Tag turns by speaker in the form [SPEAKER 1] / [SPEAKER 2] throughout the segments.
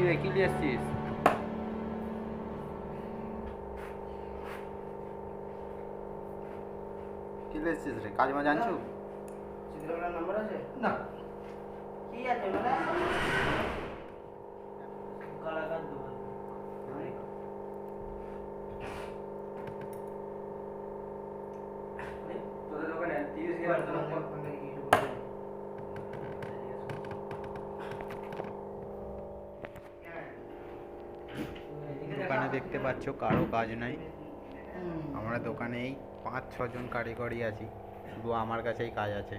[SPEAKER 1] রে, কি নিয়ে এসছিস? কি নিয়ে এসছিস রে? কাজ মাজ আনছো?
[SPEAKER 2] চিত্রকলার নাম্বার আছে
[SPEAKER 1] না।
[SPEAKER 2] কি আছে মানে কালাকার দোকান
[SPEAKER 1] তোদের দোকানে 30,000 নম্বর। দোকানে দেখতে পাচ্ছ কারো কাজ নাই। আমরা দোকানে এই 5-6 জন কারিগরই আছি, শুধু আমার কাছেই কাজ আছে।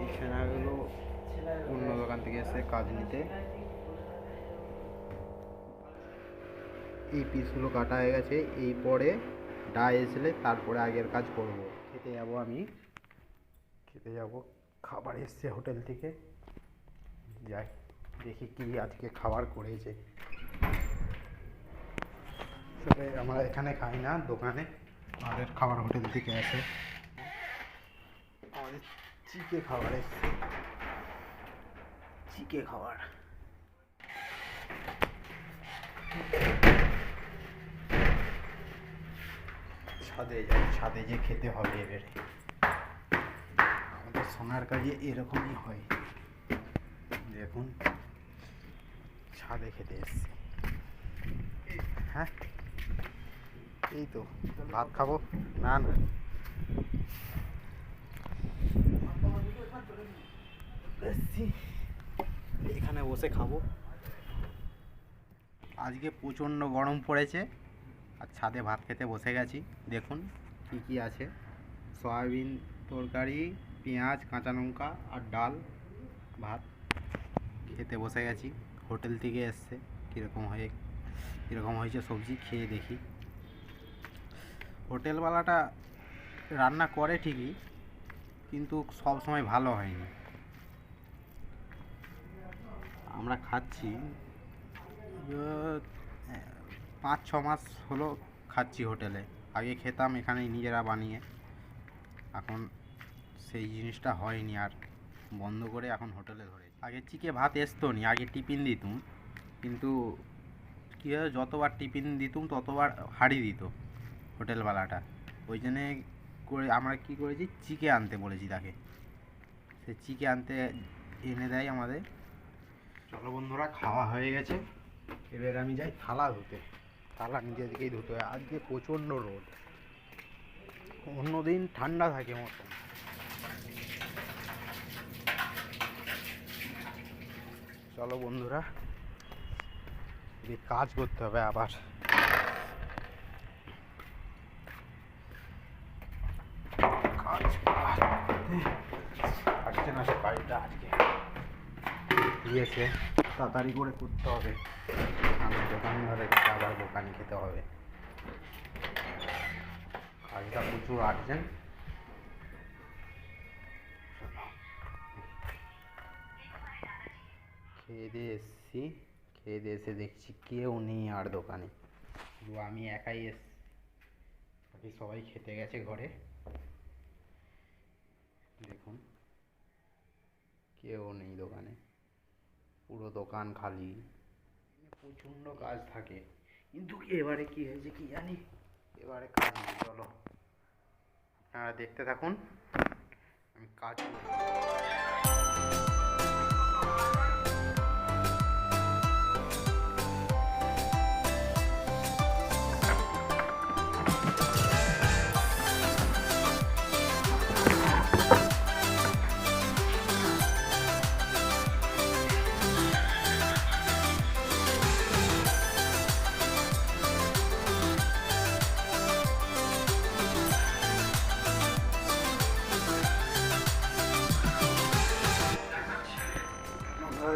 [SPEAKER 1] এই সেনাগুলো অন্য দোকান থেকে এসে কাজ নিতে। এই পিসগুলো কাটা হয়ে গেছে, এই পরে ডাই এসলে তারপরে আগের কাজ করব। খেতে যাব, আমি খেতে যাব। খাবার এসছে হোটেল থেকে, যাই দেখি কি আজকে খাবার করেছে। আমরা এখানে খাই না, দোকানে আমাদের খাবার হোটেল থেকে আসে। আমাদের চিকে খাবার এসছে, চিকে খাবার। ছাদে যাই, ছাদে যে খেতে হবে এবারে। আমাদের সোনার কাজে এরকমই হয়। দেখুন ছাদে খেতে এসছি। হ্যাঁ, এই তো ভাত খাবো। না না, এসছি এখানে বসে খাবো। আজকে প্রচণ্ড গরম পড়েছে আর ছাদে ভাত খেতে বসে গেছি। দেখুন কি কি আছে: সয়াবিন তরকারি, পেঁয়াজ, কাঁচা লঙ্কা আর ডাল, ভাত। খেতে বসে গেছি, হোটেল থেকে এসছে। কীরকম হয়েছে সবজি খেয়ে দেখি। হোটেলওয়ালাটা রান্না করে ঠিকই, কিন্তু সব সময় ভালো হয়নি। আমরা খাচ্ছি 5-6 মাস হলো খাচ্ছি হোটেলে। আগে খেতাম এখানে নিজেরা বানিয়ে, এখন সেই জিনিসটা হয়নি আর, বন্ধ করে এখন হোটেলে ধরে। আগে চিকে ভাত আসতো নি, আগে টিফিন দিতুম, কিন্তু কী হয়, যতবার টিফিন দিতুম ততবার হারিয়ে দিত হোটেলওয়ালাটা। ওই জন্যে করে আমরা কী করেছি, চিকে আনতে বলেছি তাকে। সে চিকে আনতে এনে দেয় আমাদের। চলো বন্ধুরা, খাওয়া হয়ে গেছে, এবার আমি যাই থালা ধুতে। থালা নিজে দিকেই ধুতে হয়, আজকে প্রচণ্ড রোদ। অন্যদিন ঠান্ডা থাকে মতন। চলো বন্ধুরা, কাজ করতে হবে আবার। কাজ আজকে না, সে কাজটা আজকে দিয়েছে, তাড়াতাড়ি করে করতে হবে। আমি দোকান ধরে আবার দোকানে খেতে হবে। কাজটা প্রচুর আর্জেন্ট। খেয়ে দিয়ে এসছি, খেয়ে দিয়ে এসে দেখছি কেউ নেই আর দোকানে, শুধু আমি একাই এসছি। বাকি সবাই খেতে গেছে ঘরে। দেখুন কেউ নেই দোকানে, পুরো দোকান খালি। প্রচণ্ড কাজ থাকে, কিন্তু এবারে কি হয়েছে কি জানি, এবারে কাজ নেই। চলো আপনারা দেখতে থাকুন, আমি কাজ করি।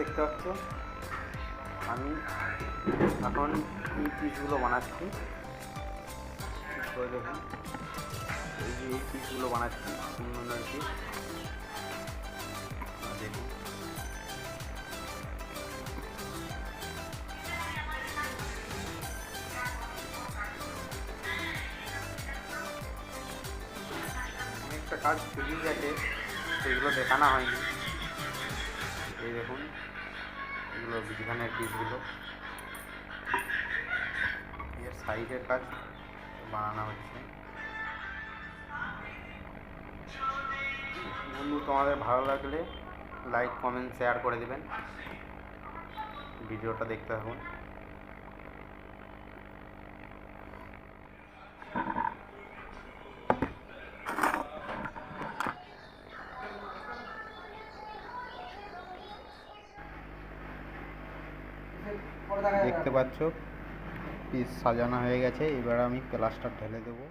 [SPEAKER 1] দেখতে পাচ্ছ আমি এখন এই পিসগুলো বানাচ্ছি। দেখুন এই যে এই পিসগুলো বানাচ্ছি, সুন্দর পিস। দেখুন অনেকটা কাজ বেরিয়ে গেছে, সেগুলো দেখানো হয়নি। এই দেখুন, এগুলো বিছানার পিসগুলো, এর সাইডের কাজ বানানো হচ্ছে। বন্ধু, তোমাদের ভালো লাগলে লাইক, কমেন্ট, শেয়ার করে দেবেন। ভিডিওটা দেখতে থাকুন। দেখতে পাচ্ছ পিস সাজানো হয়ে গেছে, এবার আমি প্লাস্টার ঢেলে দেবো।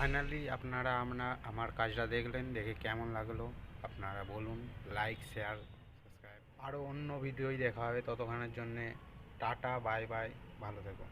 [SPEAKER 1] ফাইনালি আপনারা আমার কাজটা দেখলেন, দেখে কেমন লাগলো আপনারা বলুন। Like, share, subscribe. আরও অন্য ভিডিওই দেখা হবে। ততক্ষণের জন্যে টাটা, বাই বাই, ভালো থেকো।